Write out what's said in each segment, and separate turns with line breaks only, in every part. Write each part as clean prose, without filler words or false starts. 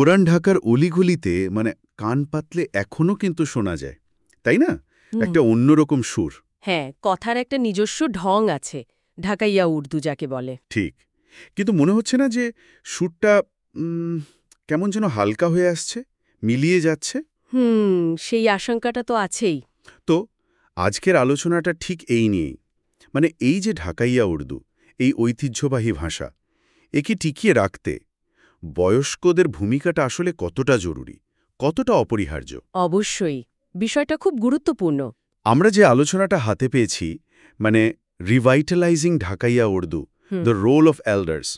পুরান ঢাকার অলিগলিতে মানে কান পাতলে এখনো কিন্তু শোনা যায়, তাই না? একটা অন্যরকম সুর।
হ্যাঁ, কথার একটা নিজস্ব ঢং আছে, ঢাকাইয়া উর্দু যাকে বলে।
ঠিক, কিন্তু মনে হচ্ছে না যে সুরটা কেমন যেন হালকা হয়ে আসছে, মিলিয়ে যাচ্ছে?
সেই আশঙ্কাটা তো আছেই।
তো আজকের আলোচনাটা ঠিক এই নিয়েই, মানে এই যে ঢাকাইয়া উর্দু, এই ঐতিহ্যবাহী ভাষা, একে টিকিয়ে রাখতে বয়স্কদের ভূমিকাটা আসলে কতটা জরুরি, কতটা অপরিহার্য?
অবশ্যই, বিষয়টা খুব গুরুত্বপূর্ণ।
আমরা যে আলোচনাটা হাতে পেয়েছি, মানে revitalising Dhakaiya Urdu, the role of elders,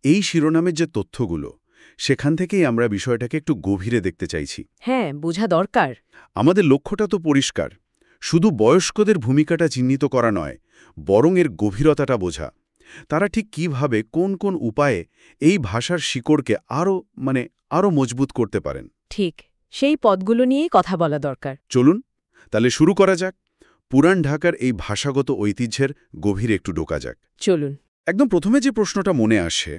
এই শিরোনামের যে তথ্যগুলো, সেখান থেকেই আমরা বিষয়টাকে একটু গভীরে দেখতে চাইছি।
হ্যাঁ, বোঝা দরকার।
আমাদের লক্ষ্যটা তো পরিষ্কার, শুধু বয়স্কদের ভূমিকাটা চিহ্নিত করা নয়, বরং এর গভীরতাটা বোঝা। তারা ঠিক কিভাবে কোন কোন উপায়ে এই ভাষার শিকড়কে আরও মজবুত করতে পারেন।
ঠিক, সেই পদগুলো নিয়েই কথা বলা দরকার।
চলুন তাহলে শুরু করা যাক, পুরান ঢাকার এই ভাষাগত ঐতিহ্যের গভীরে একটু ঢোকা যাক।
চলুন।
একদম প্রথমে যে প্রশ্নটা মনে আসে,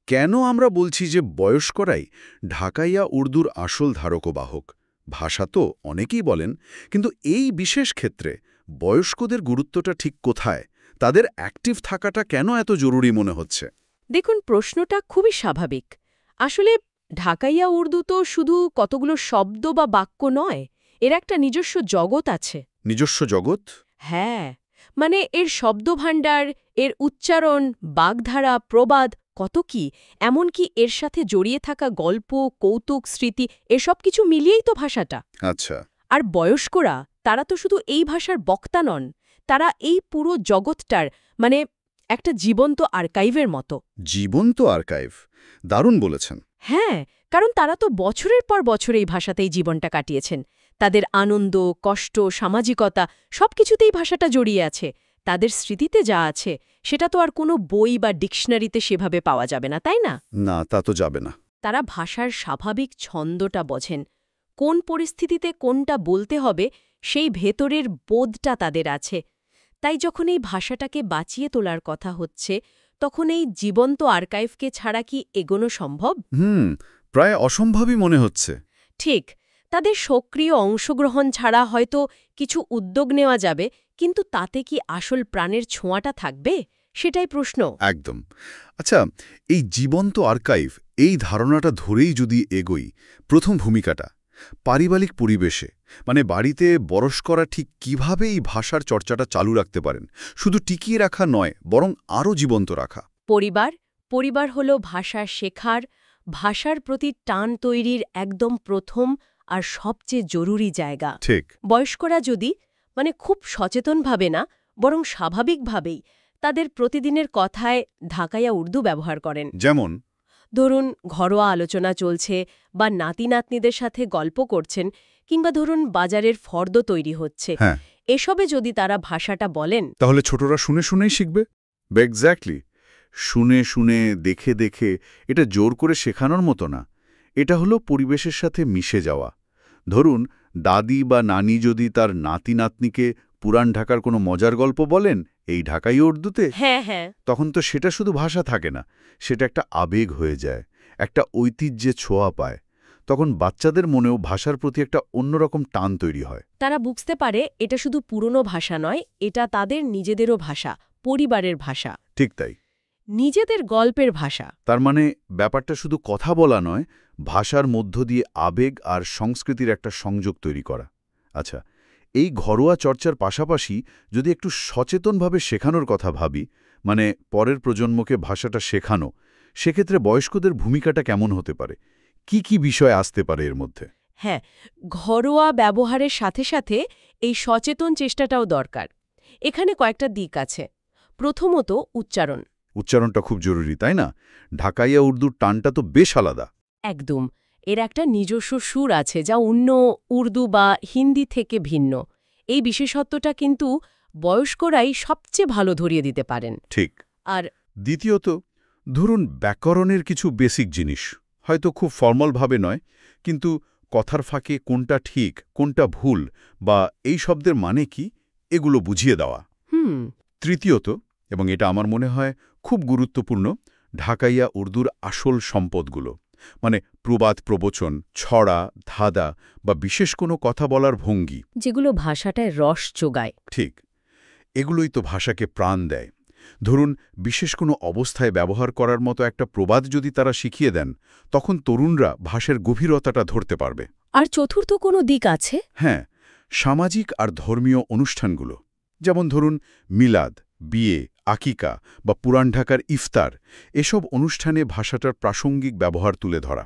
কেন আমরা বলছি যে বয়স্করাই ঢাকাইয়া উর্দুর আসল ধারক ও বাহক? ভাষা তো অনেকেই বলেন, কিন্তু এই বিশেষ ক্ষেত্রে বয়স্কদের গুরুত্বটা ঠিক কোথায়? তাদের অ্যাক্টিভ থাকাটা কেন এত জরুরি মনে হচ্ছে?
দেখুন, প্রশ্নটা খুবই স্বাভাবিক। আসলে ঢাকাইয়া উর্দু তো শুধু কতগুলো শব্দ বা বাক্য নয়, এর একটা নিজস্ব জগৎ আছে।
নিজস্ব জগৎ?
হ্যাঁ, মানে এর শব্দভাণ্ডার, এর উচ্চারণ, বাগধারা, প্রবাদ, কত কি, এমনকি এর সাথে জড়িয়ে থাকা গল্প, কৌতুক, স্মৃতি, এসব কিছু মিলিয়েই তো ভাষাটা।
আচ্ছা।
আর বয়স্করা, তারা তো শুধু এই ভাষার বক্তা নন, তারা এই পুরো জগৎটার মানে একটা জীবন্ত আর্কাইভের মতো।
জীবন্ত আর্কাইভ, দারুণ বলেছেন।
হ্যাঁ, কারণ তারা তো বছরের পর বছর এই ভাষাতেই জীবনটা কাটিয়েছেন। তাদের আনন্দ, কষ্ট, সামাজিকতা সবকিছুতেই ভাষাটা জড়িয়ে আছে। তাদের স্মৃতিতে যা আছে সেটা তো আর কোনো বই বা ডিকশনারিতে সেভাবে পাওয়া যাবে না, তাই না?
না, তা তো যাবে না।
তারা ভাষার স্বাভাবিক ছন্দটা বোঝেন। কোন পরিস্থিতিতে কোনটা বলতে হবে সেই ভেতরের বোধটা তাদের আছে। তাই যখন এই ভাষাটাকে বাঁচিয়ে তোলার কথা হচ্ছে, তখন এই জীবন্ত আর্কাইভকে ছাড়া কি এগোনো সম্ভব?
প্রায় অসম্ভবই মনে হচ্ছে।
ঠিক, তাদের সক্রিয় অংশগ্রহণ ছাড়া হয়তো কিছু উদ্যোগ নেওয়া যাবে, কিন্তু তাতে কি আসল প্রাণের ছোঁয়াটা থাকবে? সেটাই প্রশ্ন।
একদম। আচ্ছা, এই জীবন্ত আর্কাইভ, এই ধারণাটা ধরেই যদি এগোই, প্রথম ভূমিকাটা পারিবারিক পরিবেশে, মানে বাড়িতে বয়স্করা ঠিক কিভাবে এই ভাষার চর্চাটা চালু রাখতে পারেন, শুধু টিকিয়ে রাখা নয় বরং আরও জীবন্ত রাখা?
পরিবার হল ভাষা শেখার, ভাষার প্রতি টান তৈরির একদম প্রথম আর সবচেয়ে জরুরি জায়গা।
ঠিক।
বয়স্করা যদি খুব সচেতনভাবে না, বরং স্বাভাবিকভাবেই তাদের প্রতিদিনের কথায় ঢাকাইয়া উর্দু ব্যবহার করেন,
যেমন
ধরুন ঘরোয়া আলোচনা চলছে বা নাতি-নাতনিদের সাথে গল্প করছেন, কিংবা ধরুন বাজারের ফর্দ তৈরি হচ্ছে,
হ্যাঁ,
এসবে যদি তারা ভাষাটা বলেন,
তাহলে ছোটরা শুনে শুনেই শিখবে। এক্স্যাক্টলি, শুনে শুনে, দেখে দেখে, এটা জোর করে শেখানোর মতো না। এটা হলো পরিবেশের সাথে মিশে যাওয়া। ধরুন দাদি বা নানি যদি তার নাতি-নাতনিকে পুরান ঢাকার কোনো মজার গল্প বলেন এই ঢাকাই উর্দুতে,
হ্যাঁ হ্যাঁ,
তখন তো সেটা শুধু ভাষা থাকে না, সেটা একটা আবেগ হয়ে যায়, একটা ঐতিহ্যে ছোঁয়া পায়। তখন বাচ্চাদের মনেও ভাষার প্রতি একটা অন্যরকম টান তৈরি হয়।
তারা বুঝতে পারে এটা শুধু পুরনো ভাষা নয়, এটা তাদের নিজেদেরও ভাষা, পরিবারের ভাষা,
ঠিক তাই,
নিজেদের গল্পের ভাষা।
তার মানে ব্যাপারটা শুধু কথা বলা নয়, ভাষার মধ্য দিয়ে আবেগ আর সংস্কৃতির একটা সংযোগ তৈরি করা। আচ্ছা, এই ঘরোয়া চর্চার পাশাপাশি যদি একটু সচেতনভাবে শেখানোর কথা ভাবি, মানে পরের প্রজন্মকে ভাষাটা শেখানো, সেক্ষেত্রে বয়স্কদের ভূমিকাটা কেমন হতে পারে? কি কি বিষয় আসতে পারে এর মধ্যে?
হ্যাঁ, ঘরোয়া ব্যবহারের সাথে সাথে এই সচেতন চেষ্টাটাও দরকার। এখানে কয়েকটা দিক আছে। প্রথমত, উচ্চারণ।
উচ্চারণটা খুব জরুরি, তাই না? ঢাকাইয়া উর্দুর টানটা তো বেশ আলাদা।
একদম, এর একটা নিজস্ব সুর আছে যা অন্য উর্দু বা হিন্দি থেকে ভিন্ন। এই বিশেষত্বটা কিন্তু বয়স্করাই সবচেয়ে ভালো ধরিয়ে দিতে পারেন।
ঠিক।
আর
দ্বিতীয়ত, ধরুন ব্যাকরণের কিছু বেসিক জিনিস, হয়তো খুব ফর্মালভাবে নয়, কিন্তু কথার ফাঁকে কোনটা ঠিক কোনটা ভুল বা এই শব্দের মানে কি, এগুলো বুঝিয়ে দেওয়া। তৃতীয়ত, এবং এটা আমার মনে হয় খুব গুরুত্বপূর্ণ, ঢাকাইয়া উর্দুর আসল সম্পদগুলো, মানে প্রবাদ প্রবচন, ছড়া, ধাঁধা বা বিশেষ কোনো কথা বলার ভঙ্গি।
যেগুলো ভাষাটায় রস যোগায়।
ঠিক, এগুলোই তো ভাষাকে প্রাণ দেয়। ধরুন, বিশেষ কোনো অবস্থায় ব্যবহার করার মতো একটা প্রবাদ যদি তারা শিখিয়ে দেন, তখন তরুণরা ভাষার গভীরতাটা ধরতে পারবে।
আর চতুর্থ কোনো দিক আছে?
হ্যাঁ, সামাজিক আর ধর্মীয় অনুষ্ঠানগুলো, যেমন ধরুন মিলাদ, বিয়ে, আকিকা বা পুরান ঢাকার ইফতার, এসব অনুষ্ঠানে ভাষাটার প্রাসঙ্গিক ব্যবহার তুলে ধরা।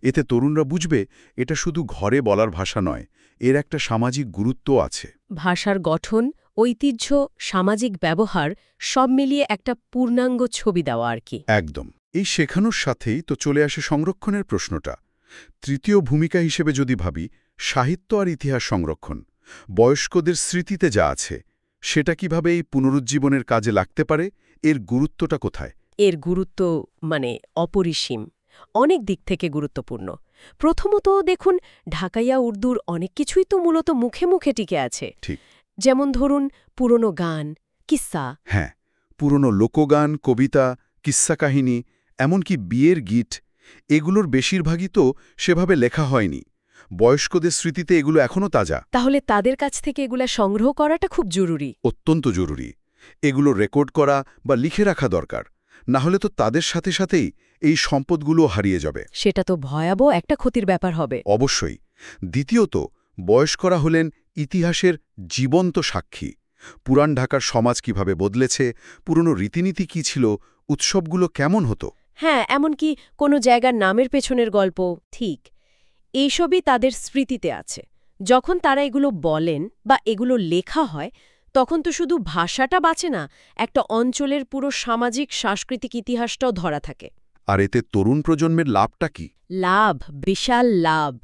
এতে তরুণরা বুঝবে এটা শুধু ঘরে বলার ভাষা নয়, এর একটা সামাজিক গুরুত্ব আছে।
ভাষার গঠন, ঐতিহ্য, সামাজিক ব্যবহার সব মিলিয়ে একটা পূর্ণাঙ্গ ছবি দেওয়া আর কি।
একদম। এই শেখানোর সাথেই তো চলে আসে সংরক্ষণের প্রশ্নটা। তৃতীয় ভূমিকা হিসেবে যদি ভাবি, সাহিত্য আর ইতিহাস সংরক্ষণ, বয়স্কদের স্মৃতিতে যা আছে সেটা কিভাবে এই পুনরুজ্জীবনের কাজে লাগতে পারে, এর গুরুত্বটা কোথায়?
এর গুরুত্ব অপরিসীম, অনেক দিক থেকে গুরুত্বপূর্ণ। প্রথমত দেখুন, ঢাকাইয়া উর্দুর অনেক কিছুই তো মূলত মুখে মুখে টিকে আছে।
ঠিক।
যেমন ধরুন পুরনো গান, কিস্সা।
হ্যাঁ, পুরনো লোকগান, কবিতা, কিস্সা কাহিনী, এমনকি বিয়ের গীত, এগুলোর বেশিরভাগই তো সেভাবে লেখা হয়নি। বয়স্কদের স্মৃতিতে এগুলো এখনও তাজা।
তাহলে তাদের কাছ থেকে এগুলা সংগ্রহ করাটা খুব জরুরি।
অত্যন্ত জরুরি। এগুলো রেকর্ড করা বা লিখে রাখা দরকার, না হলে তো তাদের সাথে সাথেই এই সম্পদগুলো হারিয়ে যাবে।
সেটা তো ভয়াবহ একটা ক্ষতির ব্যাপার হবে।
অবশ্যই। দ্বিতীয়ত, বয়স্করা হলেন ইতিহাসের জীবন্ত সাক্ষী। পুরান ঢাকার সমাজ কিভাবে বদলেছে, পুরনো রীতিনীতি কি ছিল, উৎসবগুলো কেমন হতো।
হ্যাঁ, এমনকি কোনো জায়গার নামের পেছনের গল্প। ঠিক, এইসবই তাদের স্মৃতিতে আছে। যখন তারা এগুলো বলেন বা এগুলো লেখা হয়, তখন তো শুধু ভাষাটা বাঁচে না, একটা অঞ্চলের পুরো সামাজিক সাংস্কৃতিক ইতিহাসটাও ধরা থাকে।
আর এতে তরুণ প্রজন্মের লাভটা কি?
লাভ, বিশাল লাভ।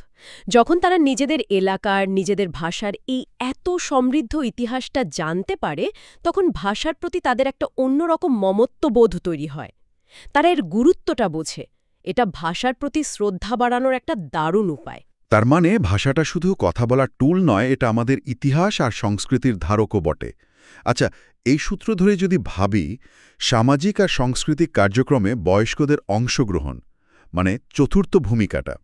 যখন তারা নিজেদের এলাকার, নিজেদের ভাষার এই এত সমৃদ্ধ ইতিহাসটা জানতে পারে, তখন ভাষার প্রতি তাদের একটা অন্যরকম মমত্ববোধ তৈরি হয়। তারা এর গুরুত্বটা বোঝে। এটা ভাষার প্রতি শ্রদ্ধা বাড়ানোর একটা দারুণ উপায়।
তার মানে ভাষাটা শুধু কথা বলার টুল নয়, এটা আমাদের ইতিহাস আর সংস্কৃতির ধারকও বটে। আচ্ছা, এই সূত্র ধরে যদি ভাবি, সামাজিক আর সাংস্কৃতিক কার্যক্রমে বয়স্কদের অংশগ্রহণ, মানে চতুর্থ ভূমিকাটা,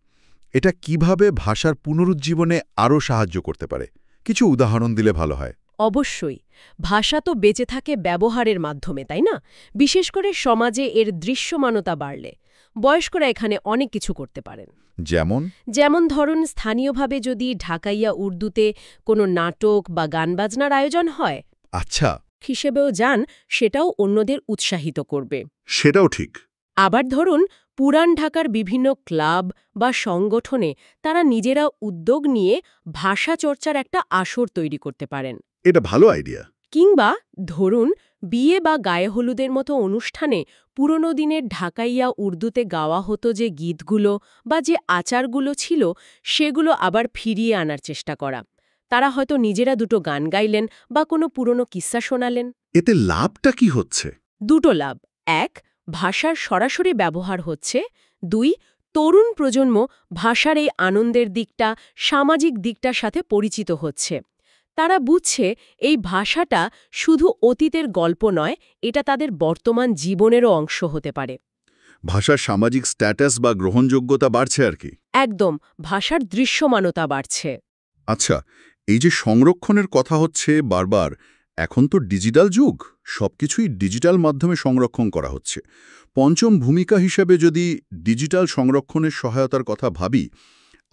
এটা কিভাবে ভাষার পুনরুজ্জীবনে আরও সাহায্য করতে পারে? কিছু উদাহরণ দিলে ভালো হয়।
অবশ্যই। ভাষা তো বেঁচে থাকে ব্যবহারের মাধ্যমে, তাই না? বিশেষ করে সমাজে এর দৃশ্যমানতা বাড়লে বয়স্করা এখানে অনেক কিছু করতে পারেন। যেমন ধরুন, স্থানীয়ভাবে যদি ঢাকাইয়া উর্দুতে কোনো নাটক বা গানবাজনার আয়োজন হয়,
আচ্ছা,
হিসেবেও যান, সেটাও অন্যদের উৎসাহিত করবে।
সেটাও ঠিক।
আবার ধরুন, পুরান ঢাকার বিভিন্ন ক্লাব বা সংগঠনে তারা নিজেরা উদ্যোগ নিয়ে ভাষা চর্চার একটা আসর তৈরি করতে পারেন।
এটা ভালো আইডিয়া।
কিংবা ধরুন, বিয়ে বা গায়ে হলুদের মতো অনুষ্ঠানে পুরনো দিনের ঢাকাইয়া উর্দুতে গাওয়া হতো যে গীতগুলো বা যে আচারগুলো ছিল, সেগুলো আবার ফিরিয়ে আনার চেষ্টা করা। তারা হয়তো নিজেরা দুটো গান গাইলেন বা কোনো পুরনো কিস্সা শোনালেন।
এতে লাভটা কি হচ্ছে?
দুটো লাভ। এক, ভাষার সরাসরি ব্যবহার হচ্ছে। দুই, তরুণ প্রজন্ম ভাষার এই আনন্দের দিকটা, সামাজিক দিকটার সাথে পরিচিত হচ্ছে। তারা বুঝছে এই ভাষাটা শুধু অতীতের গল্প নয়, এটা তাদের বর্তমান জীবনেরও অংশ হতে পারে।
ভাষার সামাজিক স্ট্যাটাস বা গ্রহণযোগ্যতা বাড়ছে আর কি।
একদম, ভাষার দৃশ্যমানতা বাড়ছে।
আচ্ছা, এই যে সংরক্ষণের কথা হচ্ছে বারবার, এখন তো ডিজিটাল যুগ, সবকিছুই ডিজিটাল মাধ্যমে সংরক্ষণ করা হচ্ছে। পঞ্চম ভূমিকা হিসেবে যদি ডিজিটাল সংরক্ষণের সহায়তার কথা ভাবি,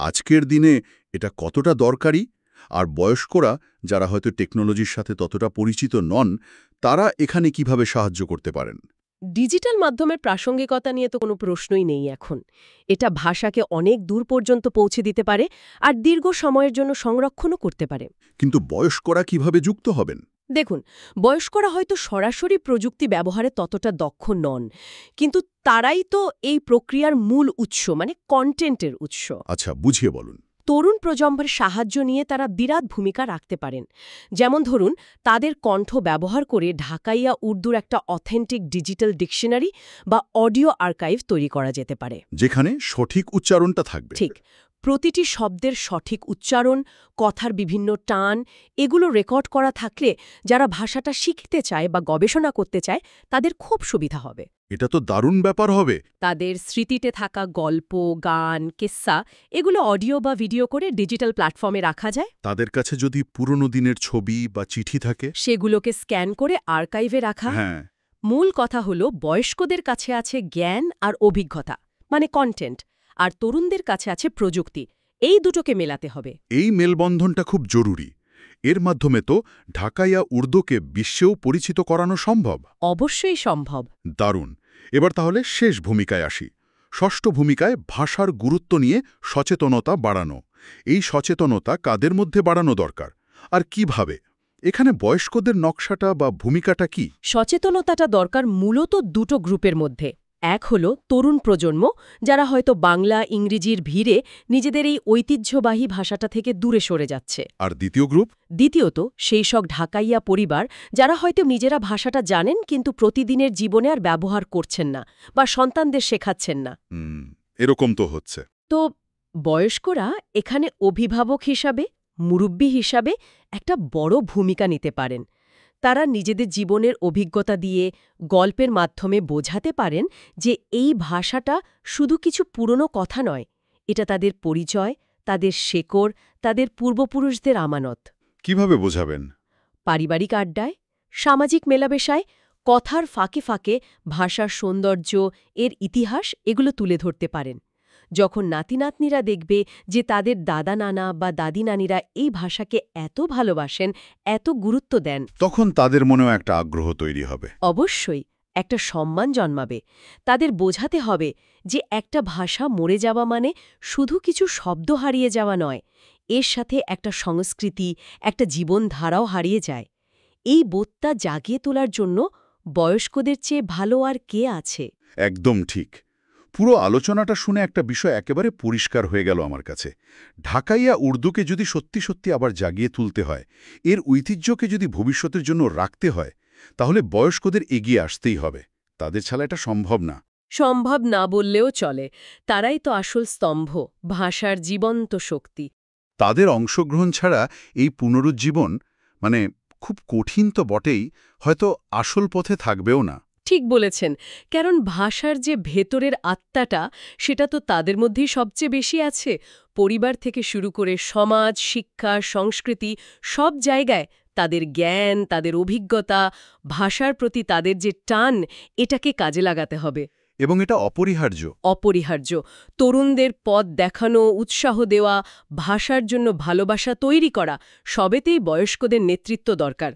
আজকের দিনে এটা কতটা দরকারি? আর বয়স্করা, যারা হয়তো টেকনোলজির সাথে ততটা পরিচিত নন, তারা এখানে কিভাবে সাহায্য করতে পারেন?
ডিজিটাল মাধ্যমের প্রাসঙ্গিকতা নিয়ে তো কোনো প্রশ্নই নেই এখন। এটা ভাষাকে অনেক দূর পর্যন্ত পৌঁছে দিতে পারে আর দীর্ঘ সময়ের জন্য সংরক্ষণও করতে পারে।
কিন্তু বয়স্করা কিভাবে যুক্ত হবেন?
দেখুন, বয়স্করা হয়তো সরাসরি প্রযুক্তি ব্যবহারে ততটা দক্ষ নন, কিন্তু তারাই তো এই প্রক্রিয়ার মূল উৎস, মানে কন্টেন্টের উৎস।
আচ্ছা, বুঝিয়ে বলুন।
তরুণ প্রজন্মের সাহায্য নিয়ে তারা বিরাট ভূমিকা রাখতে পারেন। যেমন ধরুন, তাদের কণ্ঠ ব্যবহার করে ঢাকাইয়া উর্দুর একটা অথেন্টিক ডিজিটাল ডিকশনারি বা অডিও আর্কাইভ তৈরি করা যেতে পারে।
যেখানে সঠিক উচ্চারণটা থাকবে।
ঠিক। প্রতিটি শব্দের সঠিক উচ্চারণ, কথার বিভিন্ন টান এগুলো রেকর্ড করা থাকলে যারা ভাষাটা শিখতে চায় বা গবেষণা করতে চায় তাদের খুব সুবিধা হবে।
এটা তো দারুণ ব্যাপার হবে।
তাদের স্মৃতিতে থাকা গল্প, গান, কিস্সা এগুলো অডিও বা ভিডিও করে ডিজিটাল প্ল্যাটফর্মে রাখা যায়।
তাদের কাছে যদি পুরনো দিনের ছবি বা চিঠি থাকে,
সেগুলোকে স্ক্যান করে আর্কাইভে রাখা।
হ্যাঁ,
মূল কথা হলো বয়স্কদের কাছে আছে জ্ঞান আর অভিজ্ঞতা, মানে কন্টেন্ট, আর তরুণদের কাছে আছে প্রযুক্তি। এই দুটোকে মেলাতে হবে।
এই মেলবন্ধনটা খুব জরুরি। এর মাধ্যমে তো ঢাকাইয়া উর্দুকে বিশ্বেও পরিচিত করানো সম্ভব।
অবশ্যই সম্ভব।
দারুণ। এবার তাহলে শেষ ভূমিকায় আসি। ষষ্ঠ ভূমিকায় ভাষার গুরুত্ব নিয়ে সচেতনতা বাড়ানো। এই সচেতনতা কাদের মধ্যে বাড়ানো দরকার আর কিভাবে? এখানে বয়স্কদের নকশাটা বা ভূমিকাটা কি?
সচেতনতাটা দরকার মূলত দুটো গ্রুপের মধ্যে। এক হলো তরুণ প্রজন্ম, যারা হয়তো বাংলা ইংরেজির ভিড়ে নিজেদের এই ঐতিহ্যবাহী ভাষাটা থেকে দূরে সরে যাচ্ছে।
আর দ্বিতীয় গ্রুপ?
দ্বিতীয়ত সেই সব ঢাকাইয়া পরিবার যারা হয়তো নিজেরা ভাষাটা জানেন কিন্তু প্রতিদিনের জীবনে আর ব্যবহার করছেন না বা সন্তানদের শেখাচ্ছেন না।
এরকম তো হচ্ছে।
তো বয়স্করা এখানে অভিভাবক হিসাবে, মুরব্বি হিসাবে একটা বড় ভূমিকা নিতে পারেন। তারা নিজেদের জীবনের অভিজ্ঞতা দিয়ে গল্পের মাধ্যমে বোঝাতে পারেন যে এই ভাষাটা শুধু কিছু পুরনো কথা নয়, এটা তাদের পরিচয়, তাদের শেকড়, তাদের পূর্বপুরুষদের আমানত।
কিভাবে বোঝাবেন?
পারিবারিক আড্ডায়, সামাজিক মেলামেশায়, কথার ফাঁকে ফাঁকে ভাষার সৌন্দর্য, এর ইতিহাস এগুলো তুলে ধরতে পারেন। যখন নাতি-নাতনিরা দেখবে যে তাদের দাদা নানা বা দাদি নানিরা এই ভাষাকে এত ভালোবাসেন, এত গুরুত্ব দেন,
তখন তাদের মনেও একটা আগ্রহ তৈরি হবে।
অবশ্যই একটা সম্মান জন্মাবে। তাদের বোঝাতে হবে যে একটা ভাষা মরে যাওয়া মানে শুধু কিছু শব্দ হারিয়ে যাওয়া নয়, এর সাথে একটা সংস্কৃতি, একটা জীবনধারাও হারিয়ে যায়। এই বোধটা জাগিয়ে তোলার জন্য বয়স্কদের চেয়ে ভালো আর কে আছে?
একদম ঠিক। পুরো আলোচনাটা শুনে একটা বিষয় একেবারে পরিষ্কার হয়ে গেল আমার কাছে। ঢাকাইয়া উর্দুকে যদি সত্যি সত্যি আবার জাগিয়ে তুলতে হয়, এর ঐতিহ্যকে যদি ভবিষ্যতের জন্য রাখতে হয়, তাহলে বয়স্কদের এগিয়ে আসতেই হবে। তাদের ছাড়া এটা সম্ভব না।
সম্ভব না বললেও চলে। তারাই তো আসল স্তম্ভ, ভাষার জীবন্ত শক্তি।
তাদের অংশগ্রহণ ছাড়া এই পুনরুজ্জীবন খুব কঠিন তো বটেই, হয়তো আসল পথে থাকবেও না।
ঠিক বলেছেন, কারণ ভাষার যে ভেতরের আত্মাটা সেটা তো তাদের মধ্যেই সবচেয়ে বেশি আছে। পরিবার থেকে শুরু করে সমাজ, শিক্ষা, সংস্কৃতি সব জায়গায় তাদের জ্ঞান, তাদের অভিজ্ঞতা, ভাষার প্রতি তাদের যে টান, এটাকে কাজে লাগাতে হবে।
এবং এটা অপরিহার্য।
অপরিহার্য। তরুণদের পথ দেখানো, উৎসাহ দেওয়া, ভাষার জন্য ভালোবাসা তৈরি করা, সবেতেই বয়স্কদের নেতৃত্ব দরকার।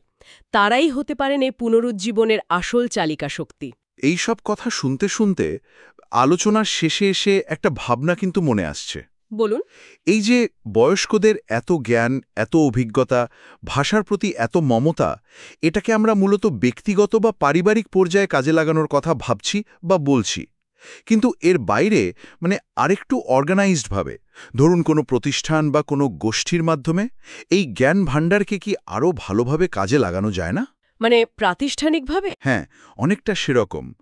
তারাই হতে পারেন এই পুনরুজ্জীবনের আসল চালিকা শক্তি।
এই সব কথা শুনতে শুনতে আলোচনার শেষে এসে একটা ভাবনা কিন্তু মনে আসছে।
বলুন।
এই যে বয়স্কদের এত জ্ঞান, এত অভিজ্ঞতা, ভাষার প্রতি এত মমতা, এটাকে আমরা মূলত ব্যক্তিগত বা পারিবারিক পর্যায়ে কাজে লাগানোর কথা ভাবছি বা বলছি। কিন্তু এর বাইরে আরেকটু অর্গানাইজডভাবে, ধরুন কোনো প্রতিষ্ঠান বা কোনো গোষ্ঠীর মাধ্যমে এই জ্ঞান ভাণ্ডারকে কি আরও ভালোভাবে কাজে লাগানো যায় না?
প্রাতিষ্ঠানিকভাবে?
হ্যাঁ, অনেকটা সেরকম।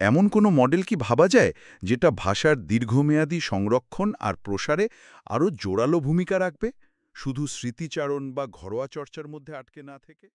এমন কোনো মডেল কি ভাবা যায় যেটা ভাষার দীর্ঘমেয়াদী সংরক্ষণ আর প্রসারে আরও জোরালো ভূমিকা রাখবে, শুধু স্মৃতিচারণ বা ঘরোয়া চর্চার মধ্যে আটকে না থেকে?